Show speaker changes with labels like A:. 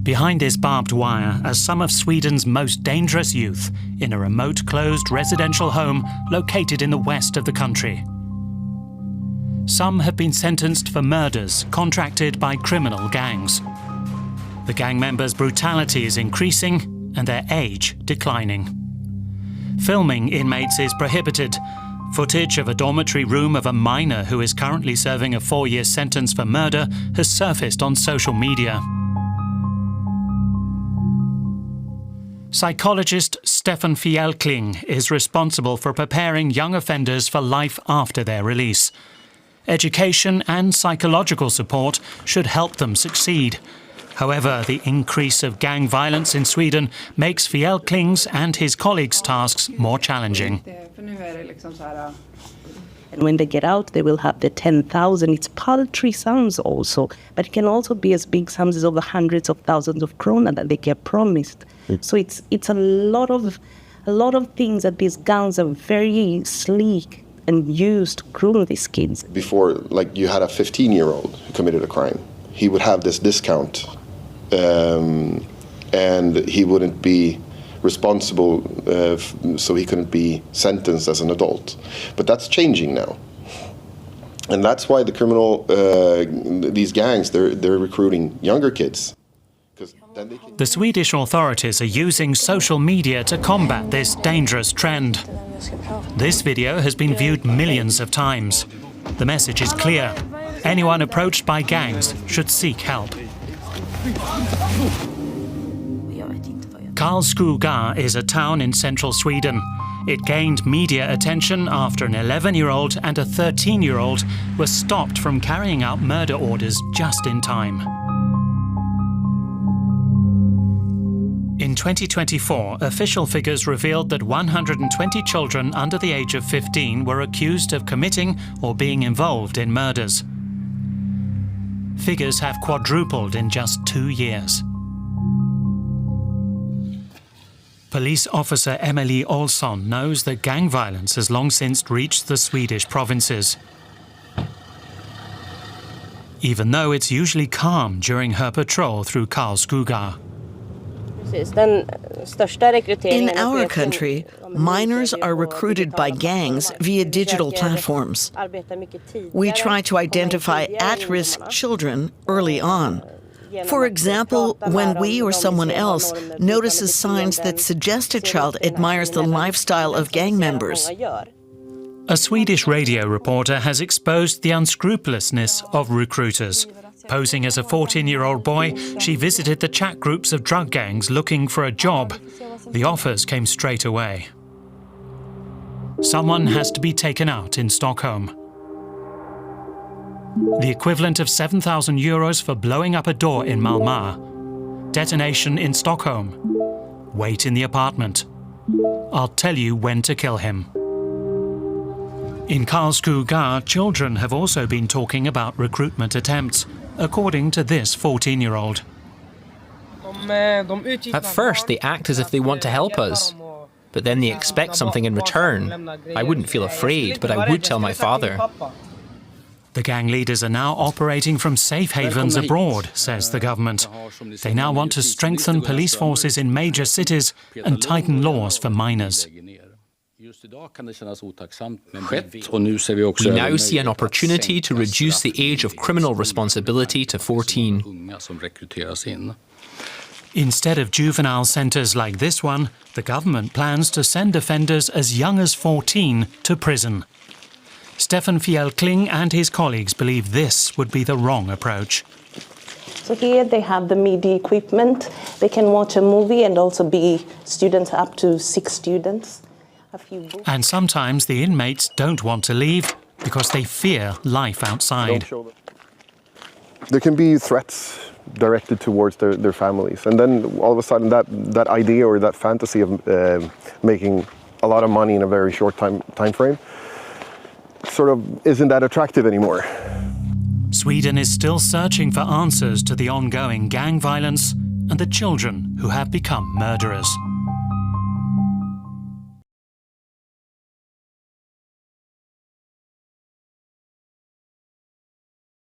A: Behind this barbed wire are some of Sweden's most dangerous youth in a remote, closed residential home located in the west of the country. Some have been sentenced for murders contracted by criminal gangs. The gang members' brutality is increasing and their age declining. Filming inmates is prohibited. Footage of a dormitory room of a minor who is currently serving a 4-year sentence for murder has surfaced on social media. Psychologist Stefan Fjellkling is responsible for preparing young offenders for life after their release. Education and psychological support should help them succeed. However, the increase of gang violence in Sweden makes Fjellkling's and his colleagues' tasks more challenging.
B: And when they get out, they will have the 10,000. It's paltry sums also, but it can also be as big sums as over hundreds of thousands of krona that they get promised. So it's a lot of things that these gangs are very sleek and used to groom these kids.
C: Before, like, you had a 15-year-old who committed a crime, he would have this discount, and he wouldn't be responsible, so he couldn't be sentenced as an adult. But that's changing now, and that's why these gangs, they're recruiting younger kids.
A: The Swedish authorities are using social media to combat this dangerous trend. This video has been viewed millions of times. The message is clear. Anyone approached by gangs should seek help. Karlskoga is a town in central Sweden. It gained media attention after an 11-year-old and a 13-year-old were stopped from carrying out murder orders just in time. In 2024, official figures revealed that 120 children under the age of 15 were accused of committing or being involved in murders. Figures have quadrupled in just 2 years. Police officer Emily Olsson knows that gang violence has long since reached the Swedish provinces. Even though it's usually calm during her patrol through Karlskoga.
D: In our country, minors are recruited by gangs via digital platforms. We try to identify at-risk children early on. For example, when we or someone else notices signs that suggest a child admires the lifestyle of gang members.
A: A Swedish radio reporter has exposed the unscrupulousness of recruiters. Posing as a 14-year-old boy, she visited the chat groups of drug gangs looking for a job. The offers came straight away. Someone has to be taken out in Stockholm. The equivalent of 7,000 euros for blowing up a door in Malmö. Detonation in Stockholm. Wait in the apartment. I'll tell you when to kill him. In Karlskoga, children have also been talking about recruitment attempts, according to this 14-year-old.
E: At first, they act as if they want to help us, but then they expect something in return. I wouldn't feel afraid, but I would tell my father.
A: The gang leaders are now operating from safe havens abroad, says the government. They now want to strengthen police forces in major cities and tighten laws for minors.
E: We now see an opportunity to reduce the age of criminal responsibility to 14.
A: Instead of juvenile centres like this one, the government plans to send offenders as young as 14 to prison. Stefan Fjellkling and his colleagues believe this would be the wrong approach.
B: So here they have the media equipment. They can watch a movie and also be students, up to 6 students.
A: And sometimes the inmates don't want to leave because they fear life outside.
C: There can be threats directed towards their families, and then all of a sudden that idea or that fantasy of making a lot of money in a very short time frame sort of isn't that attractive anymore.
A: Sweden is still searching for answers to the ongoing gang violence and the children who have become murderers.